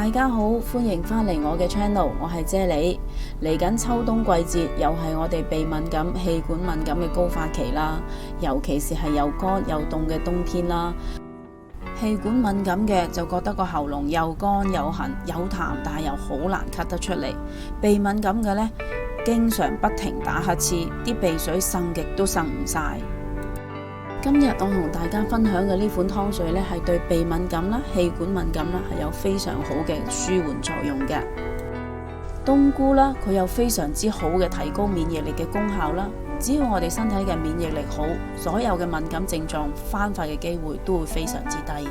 大家好，歡迎返嚟我嘅 channel， 我係啫喱。嚟緊秋冬季節，又係我哋鼻敏感、氣管敏感嘅高發期啦，尤其是係又乾又凍嘅冬天啦。氣管敏感嘅就覺得個喉嚨又乾又痕有痰，但係又好難咳得出嚟。鼻敏感嘅呢，經常不停打乞嗤，啲鼻水擤極都擤唔晒。今日我同大家分享嘅呢款湯水呢，係對鼻敏感啦、氣管敏感啦係有非常好嘅舒緩作用嘅。冬菇啦，佢有非常之好嘅提高免疫力嘅功效啦。只要我哋身體嘅免疫力好，所有嘅敏感症狀翻發嘅機會都會非常之低。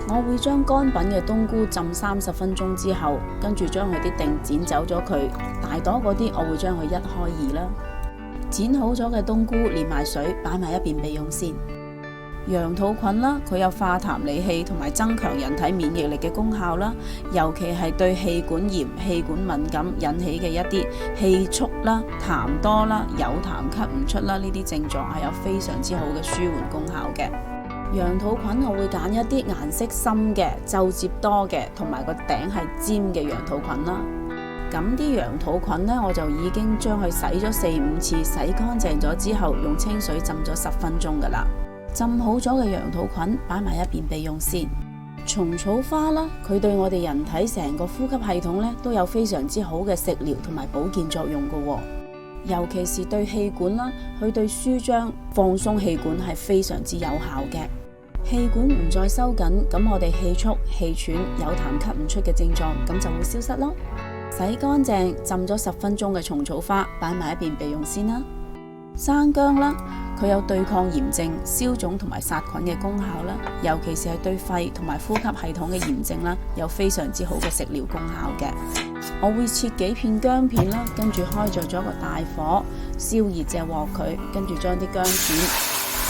我會將乾品嘅冬菇浸30分鐘之後，跟住將佢啲頂剪走咗佢，大朵嗰啲我會將佢一開二啦。剪好咗嘅冬菇連埋水擺埋一邊備用先。羊肚菌啦，佢有化痰理氣同埋增強人體免疫力嘅功效啦，尤其係對氣管炎、氣管敏感引起嘅一啲氣促啦、痰多啦、有痰咳唔出啦，呢啲症狀係有非常之好嘅舒緩功效嘅。羊肚菌我會揀一啲顏色深嘅、皺褶多嘅，同埋個頂係尖嘅羊肚菌啦。咁啲羊肚菌呢，我就已經將佢洗咗4-5次，洗乾淨咗之後，用清水浸咗10分鐘噶啦。浸好咗嘅羊肚菌擺埋一邊備用先。蟲草花啦，佢對我哋人體成個呼吸系統呢都有非常之好嘅食療同埋保健作用噶喎。尤其是對氣管啦，佢對舒張放鬆氣管係非常之有效嘅。氣管唔再收緊，咁我哋氣促、氣喘、有痰咳唔出嘅症狀咁就會消失咯。洗乾淨浸咗10分鐘嘅蟲草花擺埋一邊備用先啦。生薑啦，佢有對抗炎症、消腫同埋殺菌嘅功效啦，尤其是係對肺同埋呼吸系統嘅炎症啦，有非常之好嘅食療功效嘅。我會切幾片薑片啦，跟住開着咗個大火燒熱隻鑊佢，跟住將啲薑片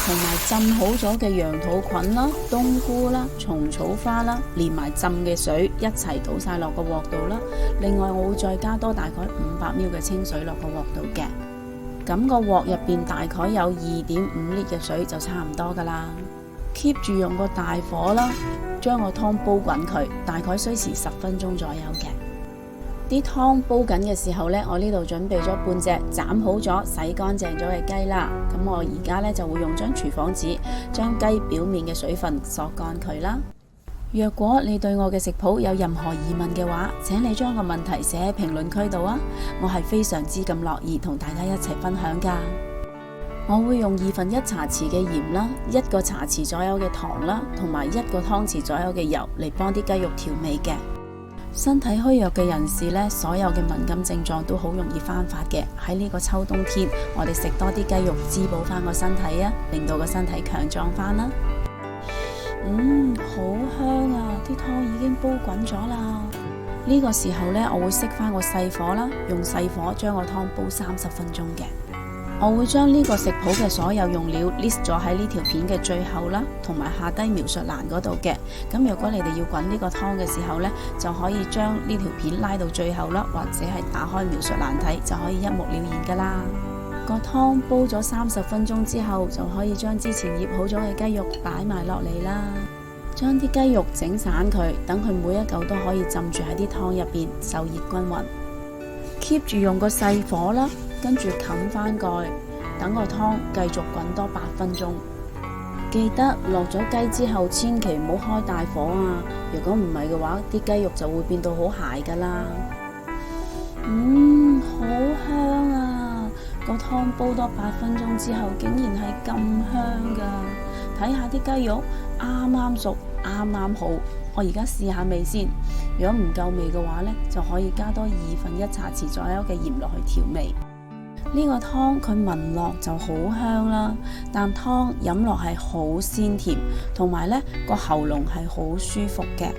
同埋浸好咗嘅羊肚菌啦、冬菇啦、蟲草花啦，連埋浸嘅水一齊倒晒落個鑊度啦。另外我會再加多大概500ml嘅清水落個鑊度嘅。咁個鑊入邊大概有2.5升嘅水就差唔多噶啦。keep 住用個大火啦，將個湯煲滾佢，大概需時10分鐘左右嘅。啲湯煲緊嘅時候呢，我呢度準備咗半隻斬好咗、洗乾淨咗嘅雞啦。咁我而家呢，就會用張廚房紙將雞表面嘅水分索乾佢啦。若果你對我嘅食譜有任何疑問嘅話，請你將個問題寫喺評論區度啊，我係非常之咁樂意同大家一齊分享噶。我會用1/2茶匙嘅鹽啦，1個茶匙左右嘅糖啦，同埋1個湯匙左右嘅油嚟幫啲雞肉調味嘅。身體虛弱嘅人士呢，所有嘅敏感症狀都好容易翻發嘅。喺呢個秋冬天，我哋食多啲雞肉滋補翻個身體啊，令到個身體強壯翻啦。好香啊！啲湯已經煲滾咗啦。呢個時候呢，我會熄翻個細火啦，用細火將個湯煲30分鐘嘅。我會將呢個食譜嘅所有用料 list 咗喺呢條片嘅最後啦，同埋下低描述欄嗰度嘅。咁如果你哋要滾呢個湯嘅時候呢，就可以將呢條片拉到最後啦，或者係打開描述欄睇，就可以一目了然噶啦。個湯煲咗30分鐘之後，就可以將之前醃好咗嘅雞肉擺埋落嚟啦。將啲雞肉整散佢，等佢每一嚿都可以浸住喺啲湯入邊，受熱均勻。keep 住用個細火啦，跟住冚翻蓋，等個湯繼續滾多8分鐘。記得落咗雞之後，千祈唔好開大火啊！如果唔係嘅話，啲雞肉就會變到好柴噶啦。好香啊！個湯煲多8分鐘之後，竟然係咁香噶！睇下啲雞肉啱啱熟，啱啱好。我而家試下味先，如果唔夠味嘅話呢，就可以加多1/2茶匙左右嘅鹽落去調味。呢個湯佢聞落就好香啦，但湯飲落係好鮮甜，同埋呢個喉嚨係好舒服嘅。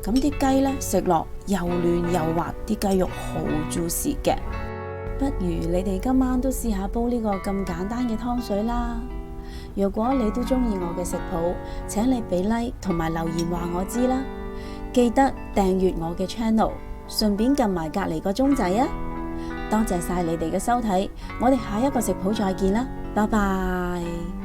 咁啲雞呢，食落又嫩又滑，啲雞肉好 juicy 嘅。不如你哋今晚都試下煲呢個咁簡單嘅湯水啦。如果你都中意我嘅食譜，請你俾 like 同埋留言話我知啦。記得訂閱我嘅 channel， 順便撳埋隔籬個鐘仔啊！多謝晒你哋嘅收睇，我哋下一個食譜再見啦，拜拜。